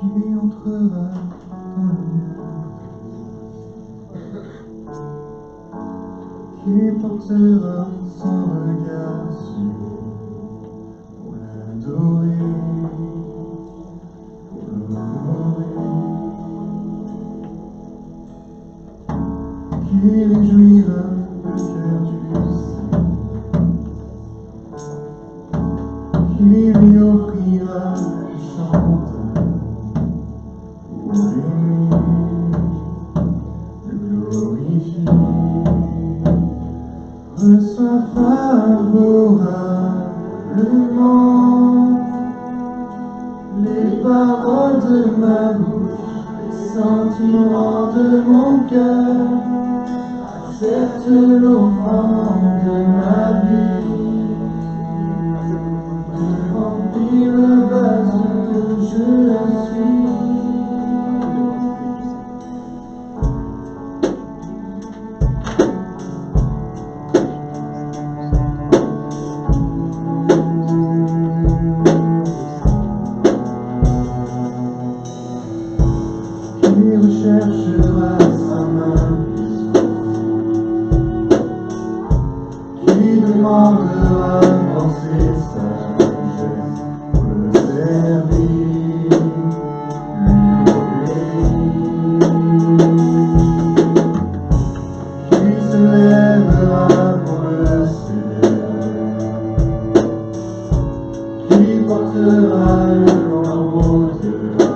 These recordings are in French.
Qui entrera dans le lieu, qui portera son regard pour l'adorer, pour l'honorer, qui réjouira le cœur du ciel, qui lui offrira le chant. Reçois favorablement les paroles de ma bouche, les sentiments de mon cœur. Accepte l'offrande de ma vie, de remplir le vase que je suis. Qui recherchera sa main, qui demandera dans ses sagesses pour le servir, lui obéir, qui se lèvera pour le célébrer, qui portera le flambeau de la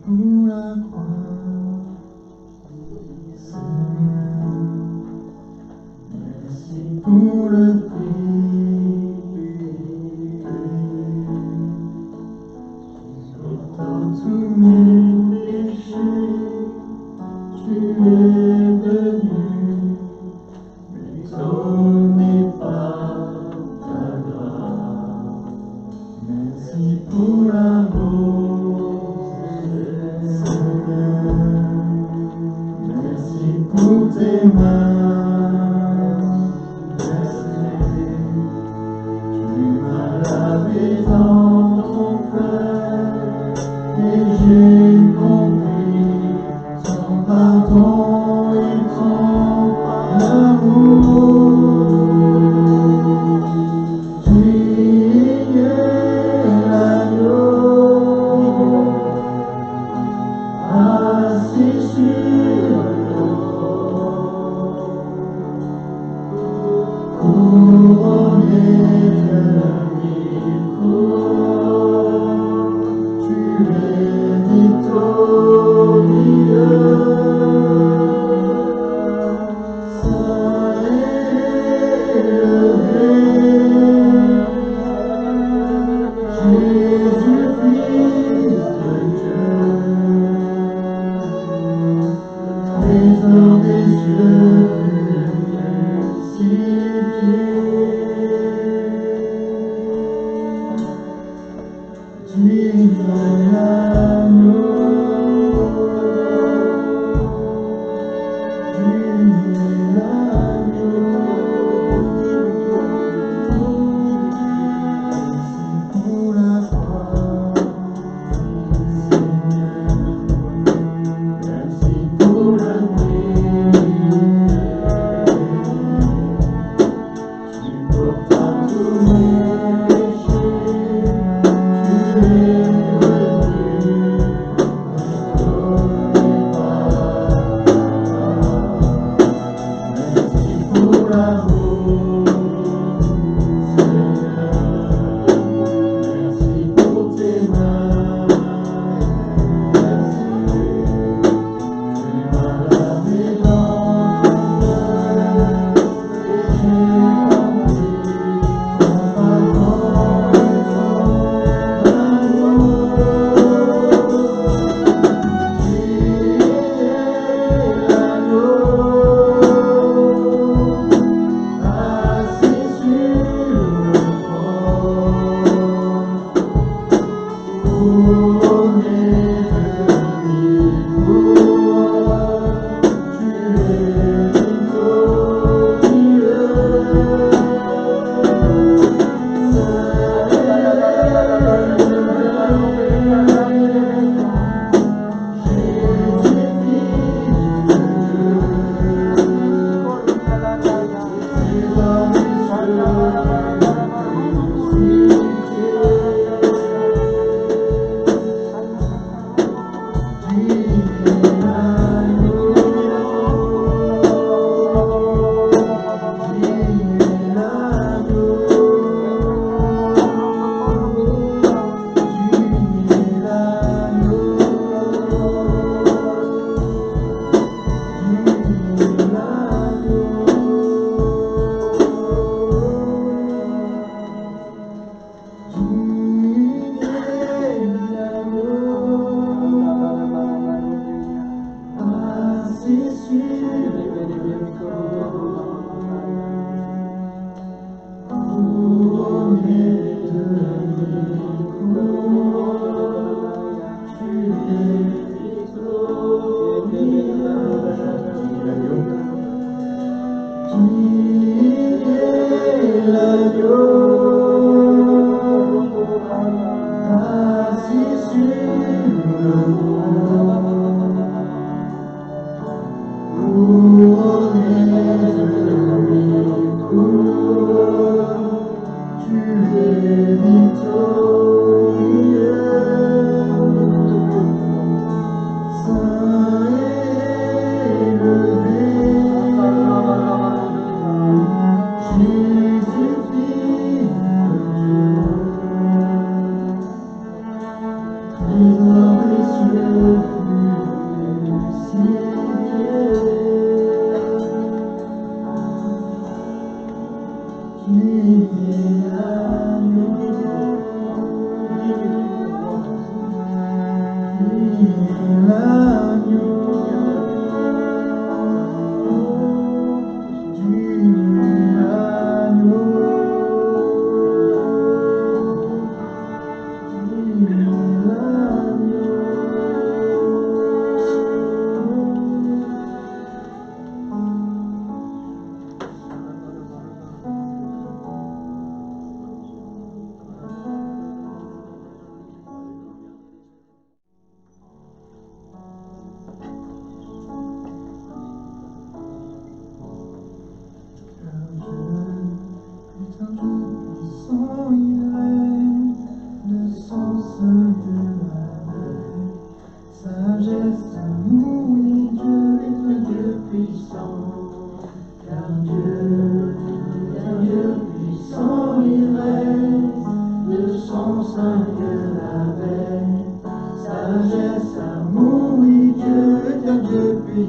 pour la croix, Seigneur,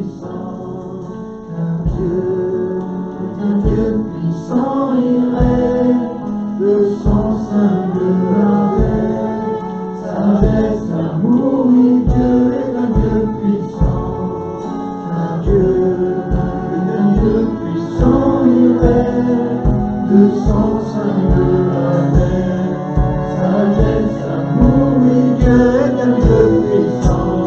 puissant, car Dieu est un Dieu puissant, il règne de son simple avec sagesse, amour, oui, Dieu est un Dieu puissant, car Dieu est un Dieu puissant, il règne de son simple avec sagesse, amour, oui, Dieu est un Dieu puissant.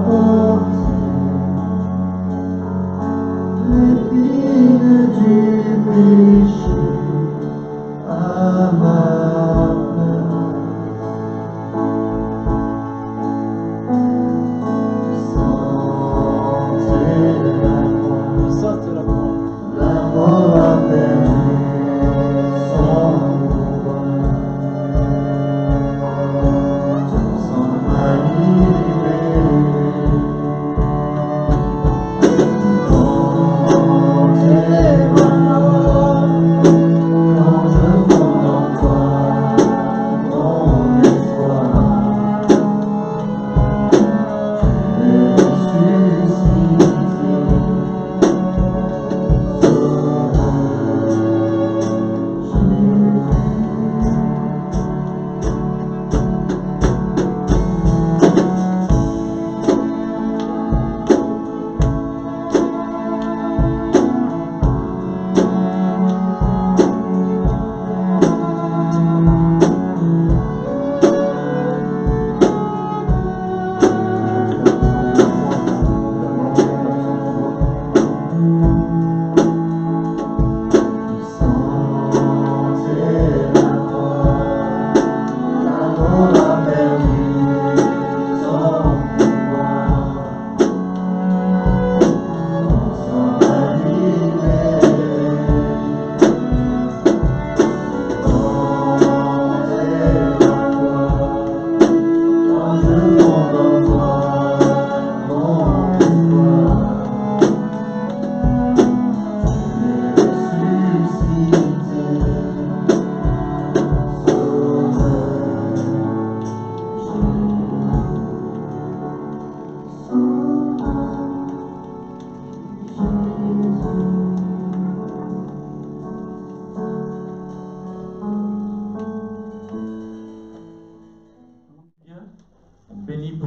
Amen.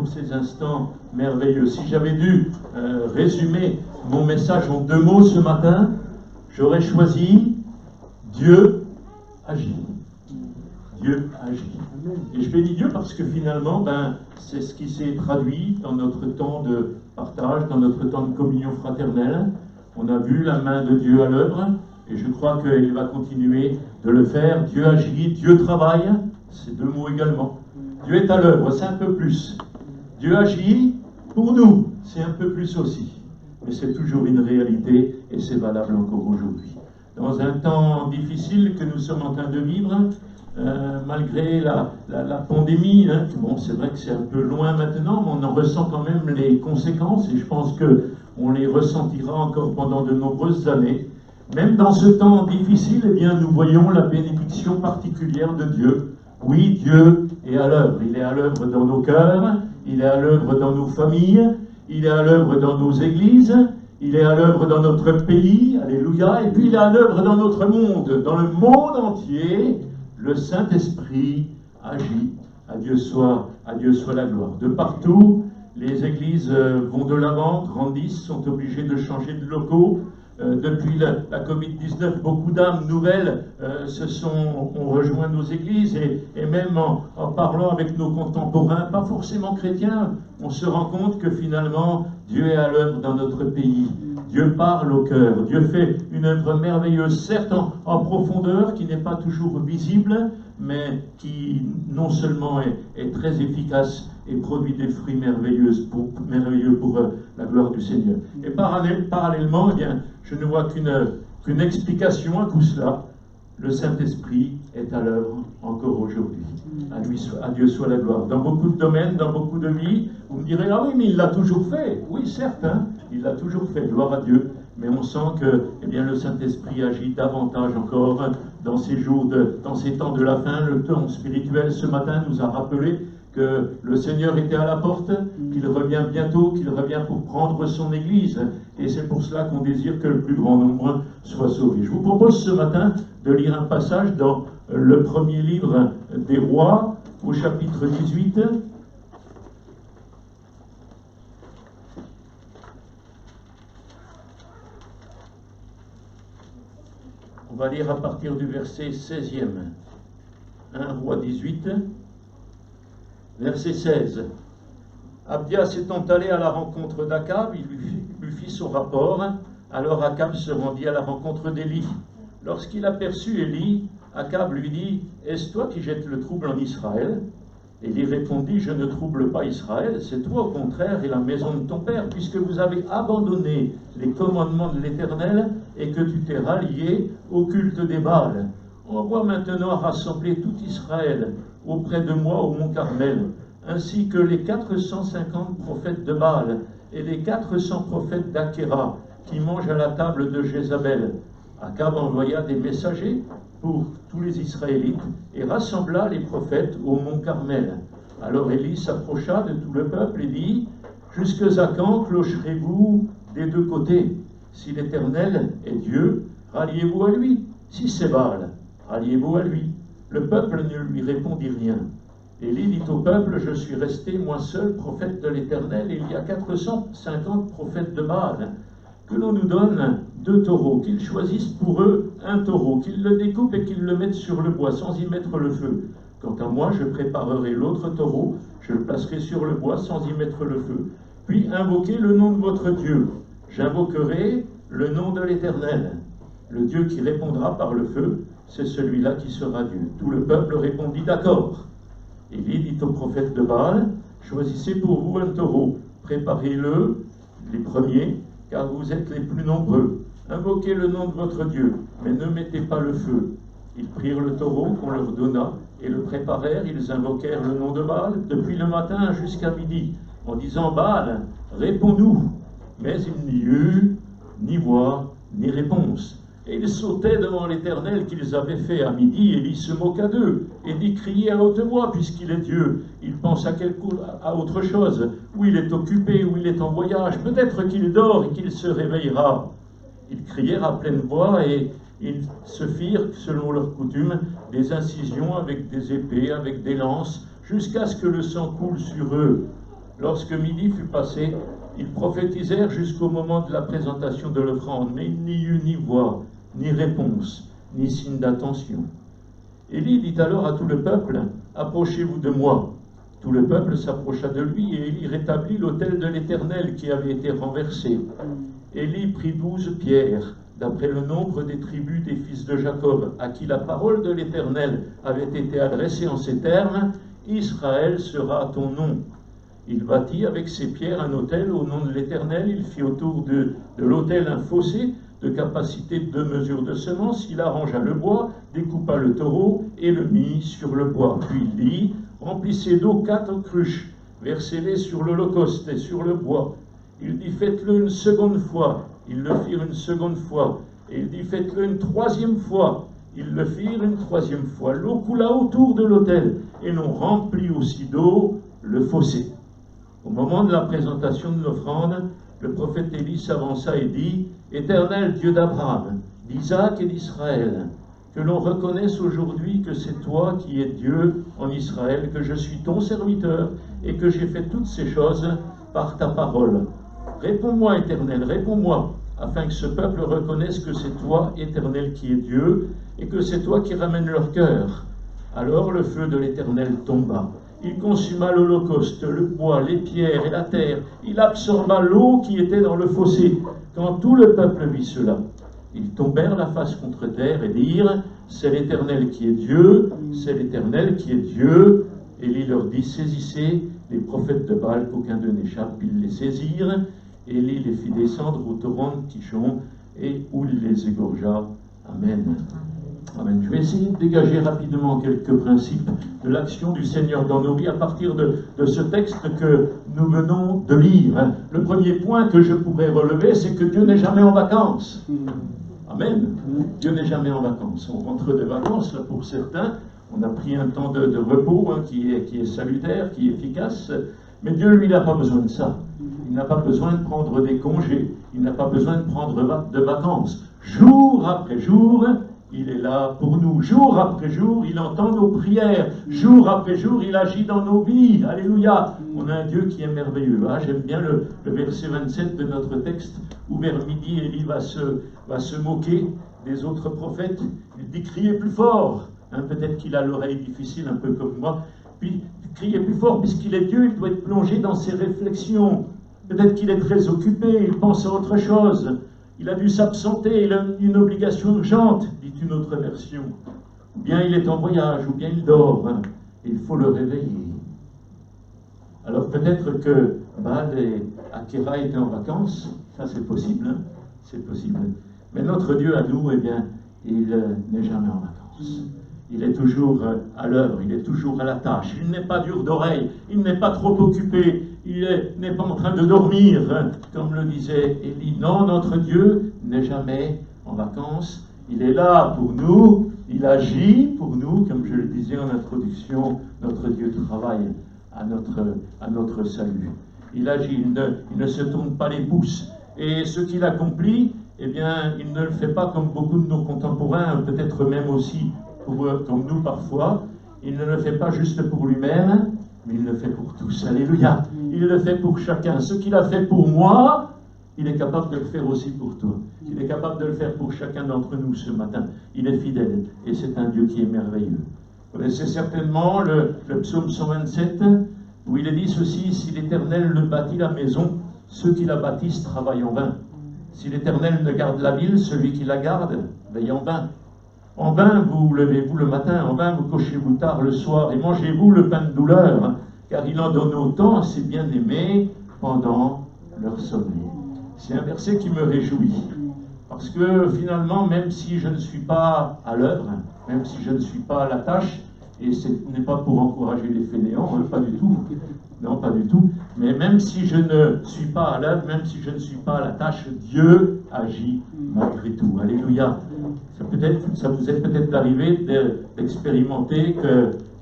pour ces instants merveilleux. Si j'avais dû résumer mon message en 2 mots ce matin, j'aurais choisi Dieu agit. Dieu agit. Et je bénis Dieu parce que finalement, c'est ce qui s'est traduit dans notre temps de partage, dans notre temps de communion fraternelle. On a vu la main de Dieu à l'œuvre, et je crois qu'il va continuer de le faire. Dieu agit, Dieu travaille, c'est 2 mots également. Dieu est à l'œuvre, c'est un peu plus. Dieu agit pour nous, c'est un peu plus aussi. Mais c'est toujours une réalité, et c'est valable encore aujourd'hui. Dans un temps difficile que nous sommes en train de vivre, malgré la pandémie, bon, c'est vrai que c'est un peu loin maintenant, mais on en ressent quand même les conséquences, et je pense qu'on les ressentira encore pendant de nombreuses années. Même dans ce temps difficile, eh bien, nous voyons la bénédiction particulière de Dieu. Oui, Dieu est à l'œuvre. Il est à l'œuvre dans nos cœurs, il est à l'œuvre dans nos familles, il est à l'œuvre dans nos églises, il est à l'œuvre dans notre pays, alléluia, et puis il est à l'œuvre dans notre monde, dans le monde entier. Le Saint-Esprit agit. À Dieu soit la gloire. De partout, les églises vont de l'avant, grandissent, sont obligées de changer de locaux. Depuis la Covid-19, beaucoup d'âmes nouvelles ont rejoint nos églises, et même en parlant avec nos contemporains, pas forcément chrétiens, on se rend compte que finalement, Dieu est à l'œuvre dans notre pays. Dieu parle au cœur. Dieu fait une œuvre merveilleuse, certes en profondeur, qui n'est pas toujours visible, mais qui non seulement est très efficace et produit des fruits merveilleux pour la gloire du Seigneur. Et parallèlement, eh bien, je ne vois qu'une explication à tout cela. Le Saint-Esprit est à l'œuvre encore aujourd'hui. À Dieu soit la gloire. Dans beaucoup de domaines, dans beaucoup de vies, vous me direz, ah oui, mais il l'a toujours fait. Oui, certes, il l'a toujours fait, gloire à Dieu. Mais on sent que le Saint-Esprit agit davantage encore dans ces jours, dans ces temps de la fin. Le temps spirituel ce matin nous a rappelé que le Seigneur était à la porte, qu'il revient bientôt, qu'il revient pour prendre son Église. Et c'est pour cela qu'on désire que le plus grand nombre soit sauvé. Je vous propose ce matin de lire un passage dans le premier livre des Rois, au chapitre 18. On va lire à partir du verset 16e. 1 Roi 18. Verset 16. Abdias étant allé à la rencontre d'Akab, il lui fit son rapport. Alors Akab se rendit à la rencontre d'Élie. Lorsqu'il aperçut Élie, Akab lui dit, « Est-ce toi qui jettes le trouble en Israël ?» Élie répondit, « Je ne trouble pas Israël, c'est toi au contraire et la maison de ton père, puisque vous avez abandonné les commandements de l'Éternel et que tu t'es rallié au culte des Baals. Envoie maintenant rassembler tout Israël auprès de moi au mont Carmel, ainsi que les 450 prophètes de Baal et les 400 prophètes d'Akéra qui mangent à la table de Jézabel. » Akab envoya des messagers pour tous les Israélites et rassembla les prophètes au mont Carmel. Alors Élie s'approcha de tout le peuple et dit, « Jusque à quand clocherez-vous des 2 côtés? Si l'Éternel est Dieu, ralliez-vous à lui. Si c'est Baal, ralliez-vous à lui. » Le peuple ne lui répondit rien. Élie dit au peuple, « Je suis resté moi seul prophète de l'Éternel, et il y a 450 prophètes de Baal. Que l'on nous donne 2 taureaux, qu'ils choisissent pour eux un taureau, qu'ils le découpent et qu'ils le mettent sur le bois sans y mettre le feu. Quant à moi, je préparerai l'autre taureau, je le placerai sur le bois sans y mettre le feu. Puis invoquez le nom de votre Dieu. J'invoquerai le nom de l'Éternel. Le Dieu qui répondra par le feu, c'est celui-là qui sera Dieu. » Tout le peuple répondit, « D'accord. » Élie dit au prophète de Baal, « Choisissez pour vous un taureau, préparez-le, les premiers, car vous êtes les plus nombreux. Invoquez le nom de votre Dieu, mais ne mettez pas le feu. » Ils prirent le taureau qu'on leur donna et le préparèrent. Ils invoquèrent le nom de Baal depuis le matin jusqu'à midi, en disant, « Baal, réponds-nous. » Mais il n'y eut ni voix, ni réponse. Et ils sautaient devant l'Éternel qu'ils avaient fait à midi. Élie se moqua d'eux et dit, criez à haute voix, puisqu'il est Dieu. Il pense à autre chose, ou il est occupé, ou il est en voyage. Peut-être qu'il dort et qu'il se réveillera. Ils crièrent à pleine voix et ils se firent, selon leur coutume, des incisions avec des épées, avec des lances, jusqu'à ce que le sang coule sur eux. Lorsque midi fut passé, ils prophétisèrent jusqu'au moment de la présentation de l'offrande, mais il n'y eut ni voix, ni réponse, ni signe d'attention. Élie dit alors à tout le peuple, « Approchez-vous de moi. » Tout le peuple s'approcha de lui, et Élie rétablit l'autel de l'Éternel qui avait été renversé. Élie prit 12 pierres, d'après le nombre des tribus des fils de Jacob, à qui la parole de l'Éternel avait été adressée en ces termes, « Israël sera ton nom. » Il bâtit avec ces pierres un autel au nom de l'Éternel. Il fit autour de l'autel un fossé de capacité de 2 mesures de semence. Il arrangea le bois, découpa le taureau et le mit sur le bois. Puis il dit, remplissez d'eau 4 cruches, versez-les sur l'holocauste et sur le bois. Il dit, faites-le une seconde fois. Ils le firent une seconde fois. Et il dit, faites-le une 3e fois. Ils le firent une 3e fois. L'eau coula autour de l'autel et l'on remplit aussi d'eau le fossé. Au moment de la présentation de l'offrande, le prophète Élie s'avança et dit, « Éternel Dieu d'Abraham, d'Isaac et d'Israël, que l'on reconnaisse aujourd'hui que c'est toi qui es Dieu en Israël, que je suis ton serviteur et que j'ai fait toutes ces choses par ta parole. Réponds-moi, Éternel, réponds-moi, afin que ce peuple reconnaisse que c'est toi, Éternel, qui es Dieu, et que c'est toi qui ramènes leur cœur. » Alors le feu de l'Éternel tomba. Il consuma l'holocauste, le bois, les pierres et la terre. Il absorba l'eau qui était dans le fossé. Quand tout le peuple vit cela, ils tombèrent la face contre terre et dirent, « C'est l'Éternel qui est Dieu, c'est l'Éternel qui est Dieu. » Élie leur dit, « Saisissez les prophètes de Baal, qu'aucun d'eux n'échappe. » Ils les saisirent. Élie les fit descendre au torrent de Kishon, et où il les égorgea. Amen. Amen. Je vais essayer de dégager rapidement quelques principes de l'action du Seigneur dans nos vies à partir de ce texte que nous venons de lire. Le premier point que je pourrais relever, c'est que Dieu n'est jamais en vacances. Amen. Dieu n'est jamais en vacances. On rentre de vacances, là, pour certains. On a pris un temps de repos qui est salutaire, qui est efficace. Mais Dieu, lui, n'a pas besoin de ça. Il n'a pas besoin de prendre des congés. Il n'a pas besoin de prendre de vacances. Jour après jour, il est là pour nous. Jour après jour, il entend nos prières. Jour après jour, il agit dans nos vies. Alléluia. On a un Dieu qui est merveilleux. Ah, j'aime bien le verset 27 de notre texte, où vers midi, Élie va se moquer des autres prophètes. Il dit, criez plus fort. Peut-être qu'il a l'oreille difficile, un peu comme moi. Puis, criez plus fort, puisqu'il est Dieu, il doit être plongé dans ses réflexions. Peut-être qu'il est très occupé, il pense à autre chose. Il a dû s'absenter, il a une obligation urgente, dit une autre version. Ou bien il est en voyage, ou bien il dort. Il faut le réveiller. Alors peut-être que Baal et Akira étaient en vacances, ça c'est possible, c'est possible. Mais notre Dieu à nous, eh bien, il n'est jamais en vacances. Il est toujours à l'œuvre, il est toujours à la tâche. Il n'est pas dur d'oreille, il n'est pas trop occupé, il n'est pas en train de dormir, comme le disait Élie. Non, notre Dieu n'est jamais en vacances. Il est là pour nous, il agit pour nous, comme je le disais en introduction, notre Dieu travaille à notre salut. Il agit, il ne se tourne pas les pouces. Et ce qu'il accomplit, eh bien, il ne le fait pas comme beaucoup de nos contemporains, peut-être même aussi comme nous parfois. Il ne le fait pas juste pour lui-même, mais il le fait pour tous. Alléluia. Il le fait pour chacun. Ce qu'il a fait pour moi, il est capable de le faire aussi pour toi. Il est capable de le faire pour chacun d'entre nous ce matin. Il est fidèle et c'est un Dieu qui est merveilleux. Vous connaissez certainement le psaume 127 où il est dit ceci, si l'Éternel ne bâtit la maison, ceux qui la bâtissent travaillent en vain. Si l'Éternel ne garde la ville, celui qui la garde veille en vain. En vain vous levez-vous le matin, en vain vous couchez-vous tard le soir, et mangez-vous le pain de douleur, car il en donne autant à ses bien-aimés pendant leur sommeil. C'est un verset qui me réjouit, parce que finalement, même si je ne suis pas à l'œuvre, même si je ne suis pas à la tâche, et ce n'est pas pour encourager les fainéants, pas du tout, non, pas du tout, mais même si je ne suis pas à l'œuvre, même si je ne suis pas à la tâche, Dieu agit malgré tout. Alléluia. Ça vous est peut-être arrivé d'expérimenter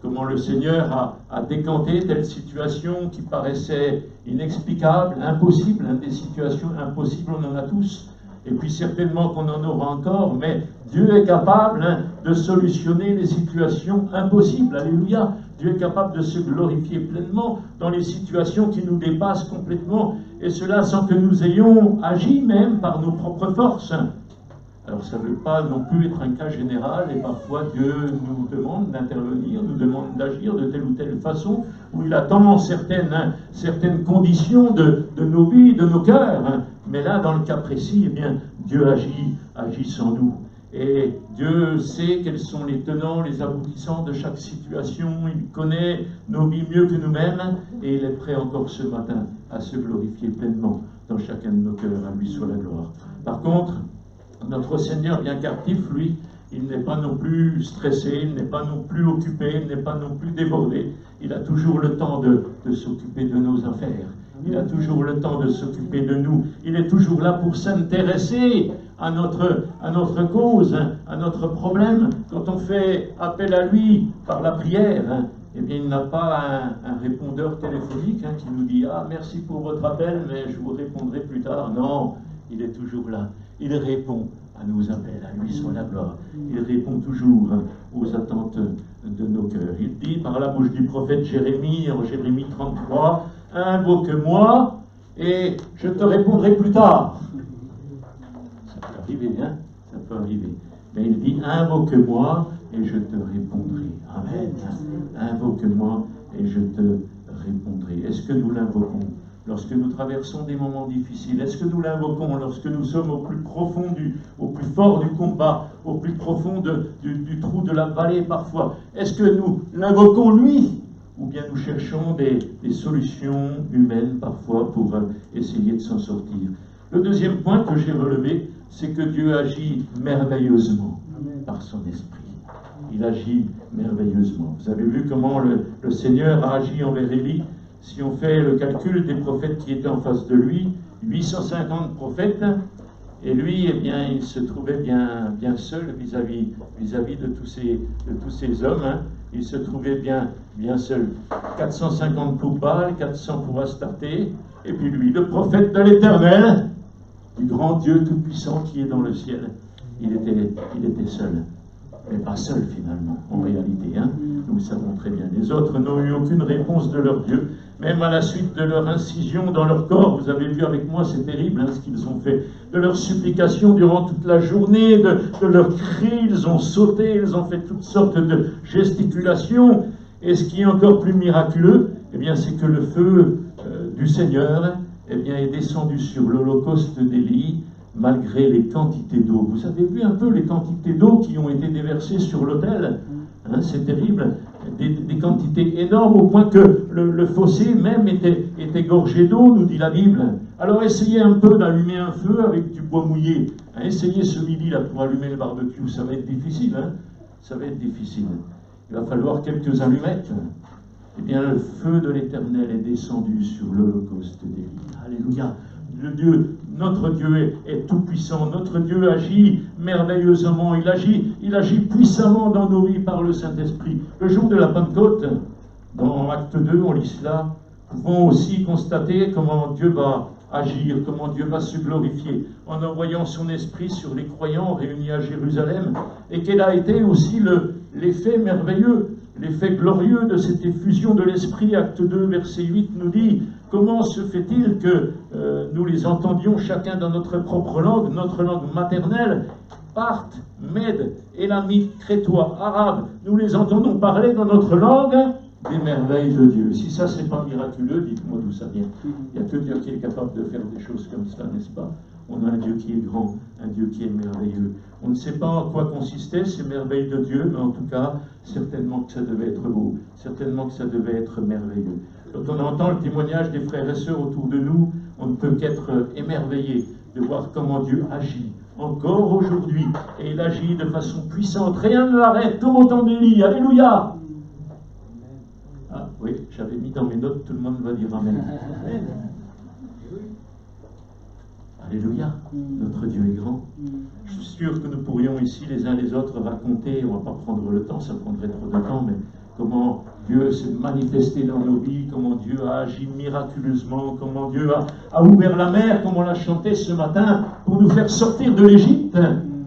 comment le Seigneur a décanté telle situation qui paraissait inexplicable, impossible, des situations impossibles, on en a tous. et puis certainement qu'on en aura encore, mais Dieu est capable de solutionner les situations impossibles. Alléluia. Dieu est capable de se glorifier pleinement dans les situations qui nous dépassent complètement, et cela sans que nous ayons agi même par nos propres forces. Alors ça ne veut pas non plus être un cas général, et parfois Dieu nous demande d'intervenir, nous demande d'agir de telle ou telle façon, où il attend certaines conditions de nos vies, de nos cœurs. Mais là, dans le cas précis, eh bien, Dieu agit sans nous. Et Dieu sait quels sont les tenants, les aboutissants de chaque situation. Il connaît nos vies mieux que nous-mêmes, et il est prêt encore ce matin à se glorifier pleinement dans chacun de nos cœurs. À lui soit la gloire. Par contre, notre Seigneur, bien qu'actif, lui, il n'est pas non plus stressé, il n'est pas non plus occupé, il n'est pas non plus débordé. Il a toujours le temps de s'occuper de nos affaires. Il a toujours le temps de s'occuper de nous. Il est toujours là pour s'intéresser à notre cause, à notre problème. Quand on fait appel à lui par la prière, eh bien, il n'a pas un répondeur téléphonique qui nous dit « Ah, merci pour votre appel, mais je vous répondrai plus tard. » Non, il est toujours là. Il répond à nos appels, à lui soit la gloire. Il répond toujours aux attentes de nos cœurs. Il dit par la bouche du prophète Jérémie, en Jérémie 33, « Invoque-moi et je te répondrai plus tard. » Ça peut arriver, ça peut arriver. Mais il dit « Invoque-moi et je te répondrai. » Amen. Invoque-moi et je te répondrai. Est-ce que nous l'invoquons lorsque nous traversons des moments difficiles? Est-ce que nous l'invoquons lorsque nous sommes au plus profond, au plus fort du combat, au plus profond du trou de la vallée parfois? Est-ce que nous l'invoquons lui? Ou bien nous cherchons des solutions humaines parfois pour essayer de s'en sortir? Le deuxième point que j'ai relevé, c'est que Dieu agit merveilleusement par son esprit. Il agit merveilleusement. Vous avez vu comment le Seigneur a agi envers Élie. Si on fait le calcul des prophètes qui étaient en face de lui, 850 prophètes, et lui, eh bien, il se trouvait bien seul vis-à-vis de tous ces hommes. Il se trouvait bien seul. 450 pour Baal, 400 pour Astarté, et puis lui, le prophète de l'Éternel, du grand Dieu tout-puissant qui est dans le ciel. Il était seul. Mais pas seul finalement, en réalité. Nous le savons très bien. Les autres n'ont eu aucune réponse de leur Dieu, même à la suite de leur incision dans leur corps. Vous avez vu avec moi, c'est terrible ce qu'ils ont fait. De leur supplication durant toute la journée, de leurs cris, ils ont sauté, ils ont fait toutes sortes de gesticulations. Et ce qui est encore plus miraculeux, eh bien, c'est que le feu du Seigneur eh bien, est descendu sur l'holocauste d'Élie, malgré les quantités d'eau. Vous avez vu un peu les quantités d'eau qui ont été déversées sur l'autel? C'est terrible. Des quantités énormes au point que le fossé même était gorgé d'eau, nous dit la Bible. Alors essayez un peu d'allumer un feu avec du bois mouillé. Essayez ce midi là pour allumer le barbecue. Ça va être difficile. Ça va être difficile. Il va falloir quelques allumettes. Eh bien, le feu de l'Éternel est descendu sur l'holocauste d'Élie. Alléluia. Notre Dieu est tout-puissant, notre Dieu agit merveilleusement, il agit puissamment dans nos vies par le Saint-Esprit. Le jour de la Pentecôte, dans Acte 2, on lit cela, nous pouvons aussi constater comment Dieu va agir, comment Dieu va se glorifier, en envoyant son Esprit sur les croyants réunis à Jérusalem, et quel a été aussi l'effet merveilleux, l'effet glorieux de cette effusion de l'Esprit. Acte 2, verset 8 nous dit: comment se fait-il que nous les entendions chacun dans notre propre langue, notre langue maternelle, parthes, mèdes, élamites, crétois, arabes, nous les entendons parler dans notre langue des merveilles de Dieu. Si ça, c'est pas miraculeux, dites-moi d'où ça vient. Il n'y a que Dieu qui est capable de faire des choses comme cela, n'est-ce pas? On a un Dieu qui est grand, un Dieu qui est merveilleux. On ne sait pas en quoi consistaient ces merveilles de Dieu, mais en tout cas, certainement que ça devait être beau, certainement que ça devait être merveilleux. Quand on entend le témoignage des frères et sœurs autour de nous, on ne peut qu'être émerveillé de voir comment Dieu agit encore aujourd'hui. Et il agit de façon puissante. Rien ne l'arrête, comme au temps d'Élie. Alléluia! Ah oui, j'avais mis dans mes notes, tout le monde va dire Amen. Alléluia, notre Dieu est grand. Je suis sûr que nous pourrions ici, les uns les autres, raconter, on ne va pas prendre le temps, ça prendrait trop de temps, mais comment Dieu s'est manifesté dans nos vies, comment Dieu a agi miraculeusement, comment Dieu a ouvert la mer, comme on l'a chanté ce matin, pour pour nous faire sortir de l'Égypte.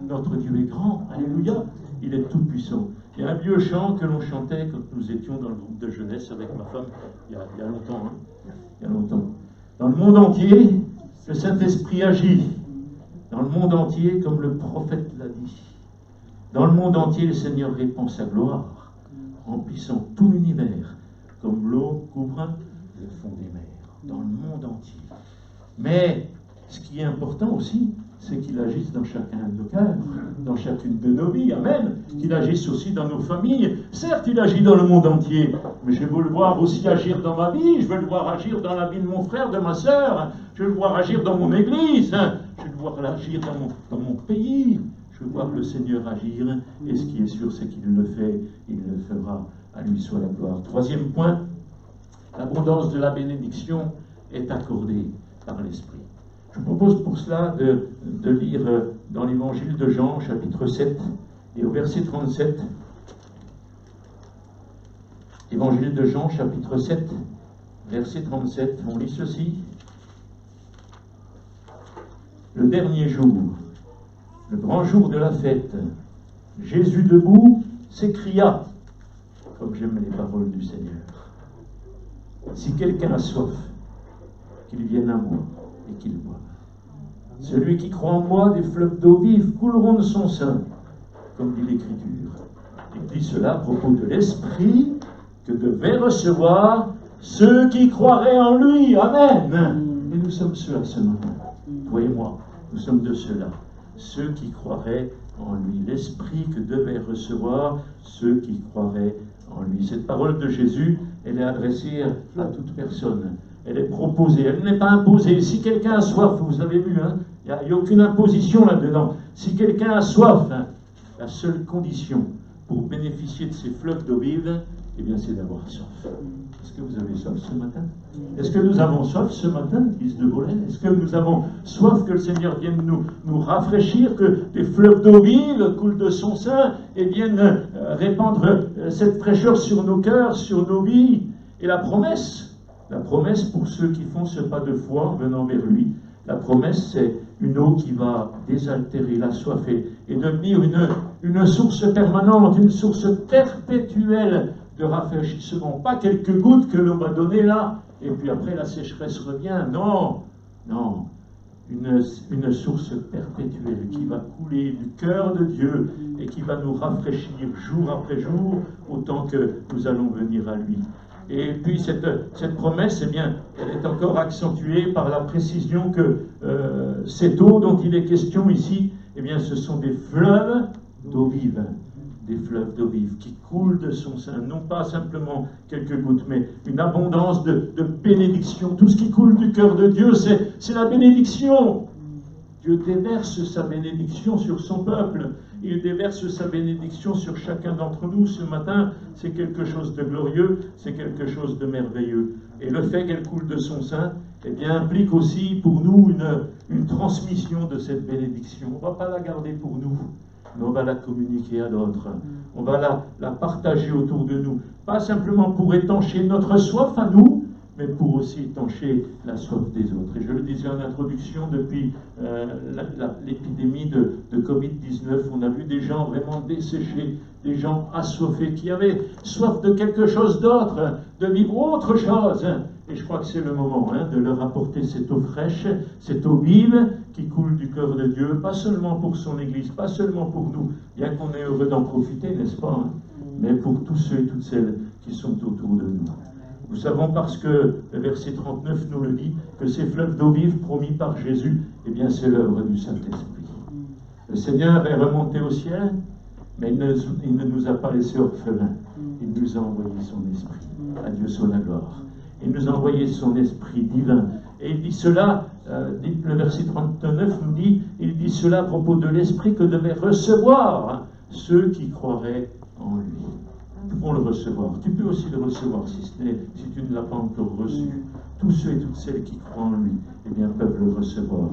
Notre Dieu est grand, alléluia, il est tout puissant. Il y a un vieux chant que l'on chantait quand nous étions dans le groupe de jeunesse avec ma femme, il y a longtemps, il y a longtemps. Dans le monde entier, le Saint-Esprit agit. Dans le monde entier, comme le prophète l'a dit. Dans le monde entier, le Seigneur répand sa gloire, remplissant tout l'univers, comme l'eau couvre le fond des mers. Dans le monde entier. Mais ce qui est important aussi, c'est qu'il agisse dans chacun de nos cœurs, dans chacune de nos vies, amen, qu'il agisse aussi dans nos familles. Certes, il agit dans le monde entier, mais je veux le voir aussi agir dans ma vie, je veux le voir agir dans la vie de mon frère, de ma sœur, je veux le voir agir dans mon église, je veux le voir agir dans mon pays, je veux voir le Seigneur agir, et ce qui est sûr, c'est qu'il le fait, il le fera, à lui soit la gloire. Troisième point, l'abondance de la bénédiction est accordée par l'Esprit. Je vous propose pour cela de lire dans l'évangile de Jean, chapitre 7, et au verset 37. Évangile de Jean, chapitre 7, verset 37, on lit ceci. Le dernier jour, le grand jour de la fête, Jésus debout s'écria, comme j'aime les paroles du Seigneur, si quelqu'un a soif, qu'il vienne à moi et qu'il boive. Celui qui croit en moi, des fleuves d'eau vive couleront de son sein, comme dit l'Écriture. Il dit cela à propos de l'Esprit que devaient recevoir ceux qui croiraient en lui. Amen. Et nous sommes ceux-là ce matin. Toi et moi, nous sommes de ceux-là. Ceux qui croiraient en lui. L'Esprit que devaient recevoir ceux qui croiraient en lui. Cette parole de Jésus, elle est adressée à toute personne. Elle est proposée, elle n'est pas imposée. Si quelqu'un a soif, vous avez vu, il n'y a aucune imposition là-dedans. Si quelqu'un a soif, la seule condition pour bénéficier de ces fleuves d'eau vive, eh bien, c'est d'avoir soif. Est-ce que vous avez soif ce matin? Est-ce que nous avons soif ce matin, fils de Bolène? Est-ce que nous avons soif que le Seigneur vienne nous rafraîchir, que des fleuves d'eau vive coulent de son sein et viennent répandre cette fraîcheur sur nos cœurs, sur nos vies? Et la promesse pour ceux qui font ce pas de foi en venant vers lui, la promesse, c'est une eau qui va désaltérer la soif et devenir une source permanente, une source perpétuelle de rafraîchissement. Pas quelques gouttes que l'on va donner là, et puis après la sécheresse revient. Non, une source perpétuelle qui va couler du cœur de Dieu et qui va nous rafraîchir jour après jour, autant que nous allons venir à lui. Et puis cette promesse, eh bien, elle est encore accentuée par la précision que cette eau dont il est question ici, eh bien, ce sont des fleuves d'eau vive. Des fleuves d'eau vive qui coulent de son sein, non pas simplement quelques gouttes, mais une abondance de bénédiction. Tout ce qui coule du cœur de Dieu, c'est la bénédiction. Dieu déverse sa bénédiction sur son peuple. Il déverse sa bénédiction sur chacun d'entre nous ce matin. C'est quelque chose de glorieux, c'est quelque chose de merveilleux. Et le fait qu'elle coule de son sein, eh bien, implique aussi pour nous une transmission de cette bénédiction. On ne va pas la garder pour nous, mais on va la communiquer à d'autres. On va la partager autour de nous. Pas simplement pour étancher notre soif à nous, mais pour aussi étancher la soif des autres. Et je le disais en introduction, depuis l'épidémie de Covid-19, on a vu des gens vraiment desséchés, des gens assoiffés, qui avaient soif de quelque chose d'autre, de vivre autre chose. Et je crois que c'est le moment de leur apporter cette eau fraîche, cette eau vive qui coule du cœur de Dieu, pas seulement pour son Église, pas seulement pour nous, bien qu'on est heureux d'en profiter, n'est-ce pas, mais pour tous ceux et toutes celles qui sont autour de nous. Nous savons, parce que le verset 39 nous le dit, que ces fleuves d'eau vive promis par Jésus, eh bien c'est l'œuvre du Saint-Esprit. Le Seigneur est remonté au ciel, mais il ne nous a pas laissés orphelins. Il nous a envoyé son Esprit. À Dieu soit la gloire. Il nous a envoyé son Esprit divin. Et il dit cela, le verset 39 nous dit, il dit cela à propos de l'Esprit que devaient recevoir ceux qui croiraient en lui. Nous pouvons le recevoir. Tu peux aussi le recevoir si tu ne l'as pas encore reçu. Tous ceux et toutes celles qui croient en lui, eh bien, peuvent le recevoir.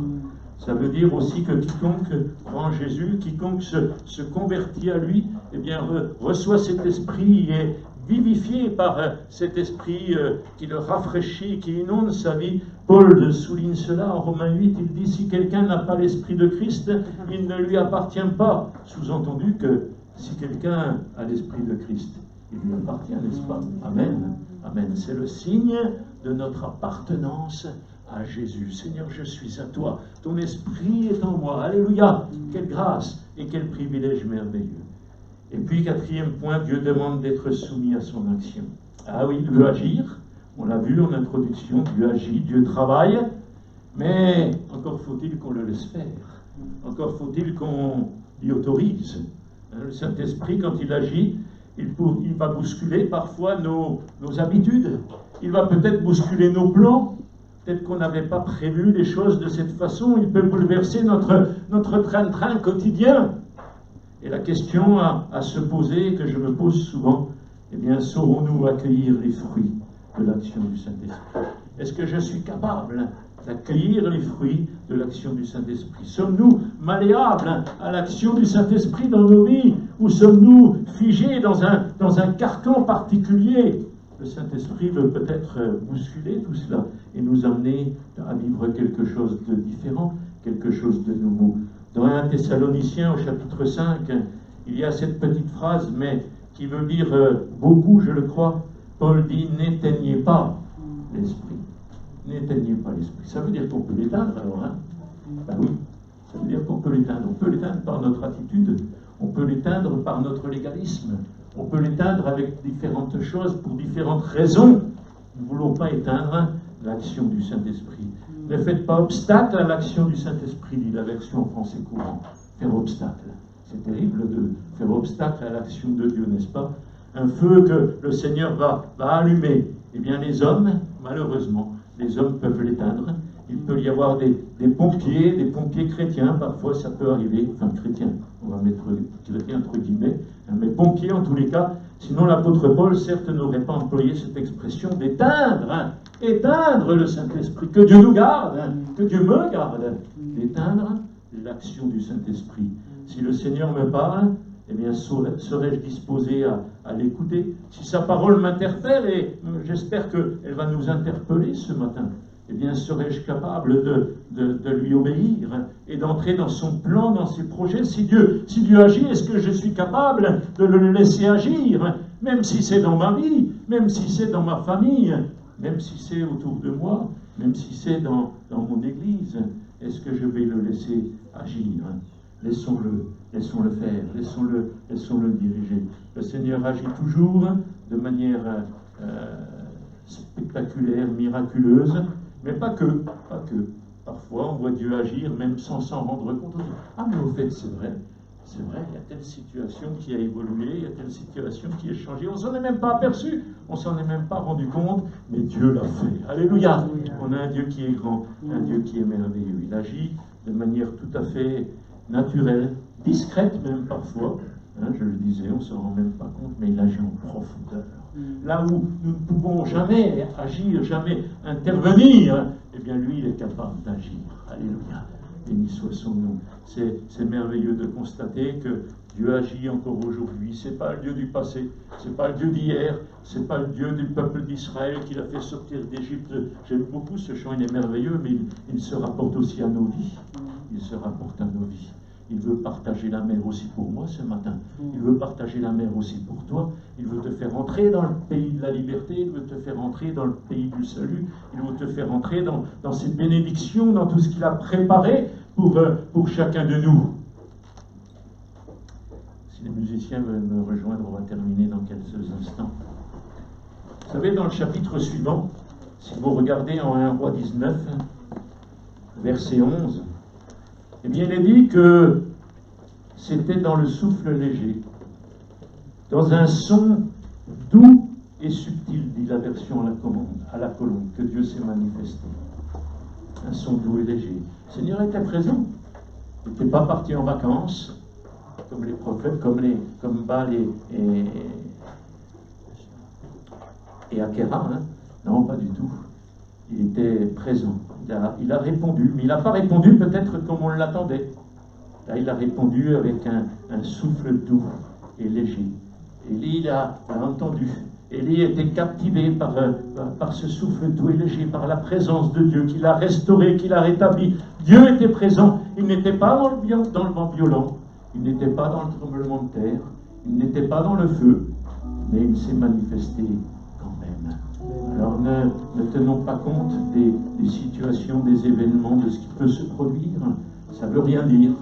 Ça veut dire aussi que quiconque croit en Jésus, quiconque se convertit à lui, eh bien, reçoit cet esprit et est vivifié par cet esprit qui le rafraîchit, qui inonde sa vie. Paul souligne cela en Romains 8, il dit, si quelqu'un n'a pas l'esprit de Christ, il ne lui appartient pas. Sous-entendu que si quelqu'un a l'esprit de Christ, il lui appartient, n'est-ce pas? Amen. Amen. C'est le signe de notre appartenance à Jésus. Seigneur, je suis à toi. Ton esprit est en moi. Alléluia. Quelle grâce et quel privilège merveilleux. Et puis, quatrième point, Dieu demande d'être soumis à son action. Ah oui, il veut agir. On l'a vu en introduction, Dieu agit, Dieu travaille. Mais encore faut-il qu'on le laisse faire. Encore faut-il qu'on l'y autorise. Le Saint-Esprit, quand il agit, il va bousculer parfois nos habitudes. Il va peut-être bousculer nos plans. Peut-être qu'on n'avait pas prévu les choses de cette façon. Il peut bouleverser notre train-train quotidien. Et la question à se poser, que je me pose souvent, eh bien, saurons-nous accueillir les fruits de l'action du Saint-Esprit? Est-ce que je suis capable d'accueillir les fruits de l'action du Saint-Esprit? Sommes-nous malléables à l'action du Saint-Esprit dans nos vies? Ou sommes-nous figés dans un carcan particulier? Le Saint-Esprit veut peut-être bousculer tout cela et nous amener à vivre quelque chose de différent, quelque chose de nouveau. Dans 1 Thessaloniciens, au chapitre 5, il y a cette petite phrase, mais qui veut dire beaucoup, je le crois. Paul dit, n'éteignez pas l'esprit. N'éteignez pas l'esprit. Ça veut dire qu'on peut l'éteindre alors, hein? Ben oui, ça veut dire qu'on peut l'éteindre. On peut l'éteindre par notre attitude, on peut l'éteindre par notre légalisme, on peut l'éteindre avec différentes choses, pour différentes raisons. Nous ne voulons pas éteindre l'action du Saint-Esprit. Ne faites pas obstacle à l'action du Saint-Esprit, dit la version en français courant. Faire obstacle. C'est terrible de faire obstacle à l'action de Dieu, n'est-ce pas? Un feu que le Seigneur va allumer. Eh bien, les hommes, malheureusement, les hommes peuvent l'éteindre. Il peut y avoir des pompiers chrétiens, parfois ça peut arriver, enfin chrétiens, on va mettre chrétiens entre guillemets, mais pompiers en tous les cas. Sinon l'apôtre Paul, certes, n'aurait pas employé cette expression d'éteindre, éteindre le Saint-Esprit, que Dieu nous garde, que Dieu me garde, d'éteindre l'action du Saint-Esprit. Si le Seigneur me parle, eh bien, serais-je disposé à l'écouter? Si sa parole m'interpelle, et j'espère qu'elle va nous interpeller ce matin, eh bien, serais-je capable de lui obéir et d'entrer dans son plan, dans ses projets? Si Dieu agit, est-ce que je suis capable de le laisser agir, même si c'est dans ma vie, même si c'est dans ma famille, même si c'est autour de moi, même si c'est dans mon église? Est-ce que je vais le laisser agir? Laissons-le faire, laissons-le diriger. Le Seigneur agit toujours de manière spectaculaire, miraculeuse, mais pas que. Parfois, on voit Dieu agir même sans s'en rendre compte. On dit, ah, mais au fait, c'est vrai, il y a telle situation qui a évolué, il y a telle situation qui a changé. On ne s'en est même pas aperçu, on ne s'en est même pas rendu compte, mais Dieu l'a fait. Alléluia! On a un Dieu qui est grand, un Dieu qui est merveilleux. Il agit de manière tout à fait naturelle, discrète même parfois. Je le disais, on ne se rend même pas compte, mais il agit en profondeur. Là où nous ne pouvons jamais agir, jamais intervenir, eh bien lui, il est capable d'agir. Alléluia. Béni soit son nom. C'est merveilleux de constater que Dieu agit encore aujourd'hui. Ce n'est pas le Dieu du passé, ce n'est pas le Dieu d'hier, ce n'est pas le Dieu du peuple d'Israël qui l'a fait sortir d'Égypte. J'aime beaucoup ce chant, il est merveilleux, mais il se rapporte aussi à nos vies. Il se rapporte à nos vies. Il veut partager la mer aussi pour moi ce matin. Il veut partager la mer aussi pour toi. Il veut te faire entrer dans le pays de la liberté. Il veut te faire entrer dans le pays du salut. Il veut te faire entrer dans ses bénédictions, dans tout ce qu'il a préparé pour chacun de nous. Si les musiciens veulent me rejoindre, on va terminer dans quelques instants. Vous savez, dans le chapitre suivant, si vous regardez en 1 Roi 19, verset 11, eh bien, il est dit que c'était dans le souffle léger, dans un son doux et subtil, dit la version à la colombe, que Dieu s'est manifesté. Un son doux et léger. Le Seigneur était présent. Il n'était pas parti en vacances, comme les prophètes, comme Baal et Akéra. Non, pas du tout. Il était présent. Il a répondu, mais il n'a pas répondu peut-être comme on l'attendait. Là, il a répondu avec un souffle doux et léger. Et lui, il a entendu. Élie était captivé par ce souffle doux et léger, par la présence de Dieu qui l'a restauré, qui l'a rétabli. Dieu était présent. Il n'était pas dans le vent violent, il n'était pas dans le tremblement de terre, il n'était pas dans le feu, mais il s'est manifesté quand même. Alors ne tenons pas compte des situations, des événements, de ce qui peut se produire. Ça ne veut rien dire.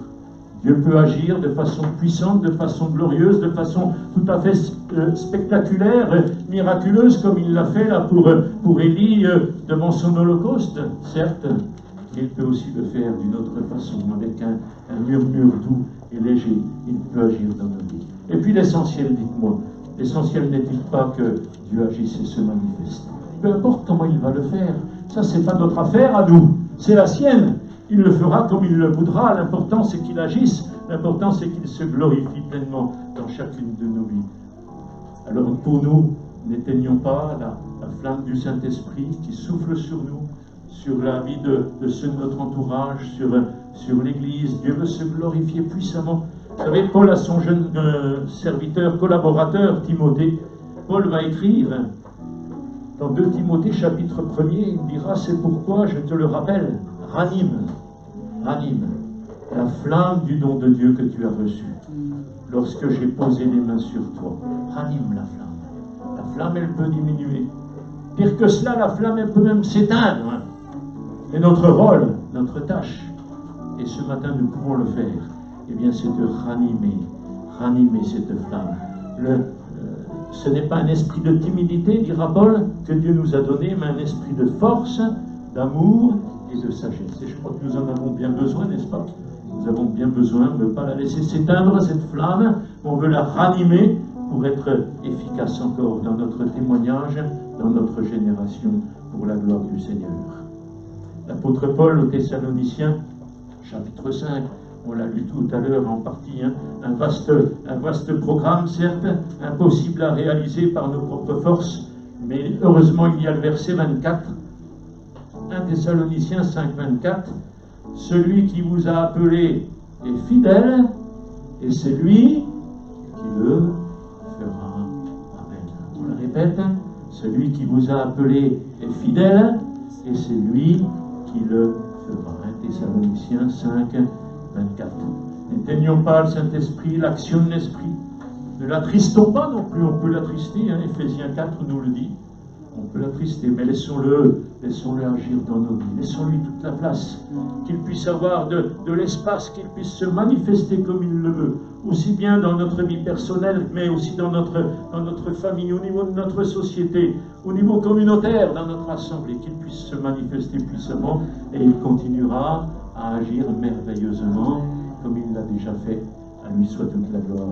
Dieu peut agir de façon puissante, de façon glorieuse, de façon tout à fait spectaculaire, miraculeuse, comme il l'a fait là pour Élie devant son holocauste, certes. Il peut aussi le faire d'une autre façon, avec un murmure doux et léger. Il peut agir dans nos vies. Et puis l'essentiel, dites-moi, l'essentiel n'est-il pas que Dieu agisse et se manifeste? Peu importe comment il va le faire, ça c'est pas notre affaire à nous, c'est la sienne. Il le fera comme il le voudra. L'important, c'est qu'il agisse. L'important, c'est qu'il se glorifie pleinement dans chacune de nos vies. Alors, pour nous, n'éteignons pas la flamme du Saint-Esprit qui souffle sur nous, sur la vie de notre entourage, sur l'Église. Dieu veut se glorifier puissamment. Vous savez, Paul a son jeune serviteur, collaborateur, Timothée. Paul va écrire dans 2 Timothée, chapitre 1er, il dira, c'est pourquoi je te le rappelle, ranime la flamme du don de Dieu que tu as reçu. Lorsque j'ai posé les mains sur toi, ranime la flamme. La flamme, elle peut diminuer. Pire que cela, la flamme, elle peut même s'éteindre. Et notre rôle, notre tâche, et ce matin nous pouvons le faire, eh bien c'est de ranimer cette flamme. Ce n'est pas un esprit de timidité, dira Paul, que Dieu nous a donné, mais un esprit de force, d'amour et de sagesse. Et je crois que nous en avons bien besoin, n'est-ce pas? Nous avons bien besoin de ne pas la laisser s'éteindre, cette flamme. On veut la ranimer pour être efficace encore dans notre témoignage, dans notre génération, pour la gloire du Seigneur. L'apôtre Paul aux Thessaloniciens, chapitre 5, on l'a lu tout à l'heure en partie, hein, un vaste programme, certes, impossible à réaliser par nos propres forces, mais heureusement il y a le verset 24, 1 Thessaloniciens 5, 24, celui qui vous a appelé est fidèle, et c'est lui qui le fera. Amen. On le répète, celui qui vous a appelé est fidèle, et c'est lui qui le fera. 1 Thessaloniciens 5, 24. N'éteignons pas le Saint-Esprit, l'action de l'Esprit. Ne l'attristons pas non plus, on peut l'attrister, hein, Éphésiens 4 nous le dit. On peut l'attrister, mais laissons-le agir dans nos vies. Laissons-lui toute la place, qu'il puisse avoir de l'espace, qu'il puisse se manifester comme il le veut, aussi bien dans notre vie personnelle, mais aussi dans notre famille, au niveau de notre société, au niveau communautaire, dans notre assemblée, qu'il puisse se manifester puissamment, et il continuera à agir merveilleusement, comme il l'a déjà fait. À lui soit toute la gloire.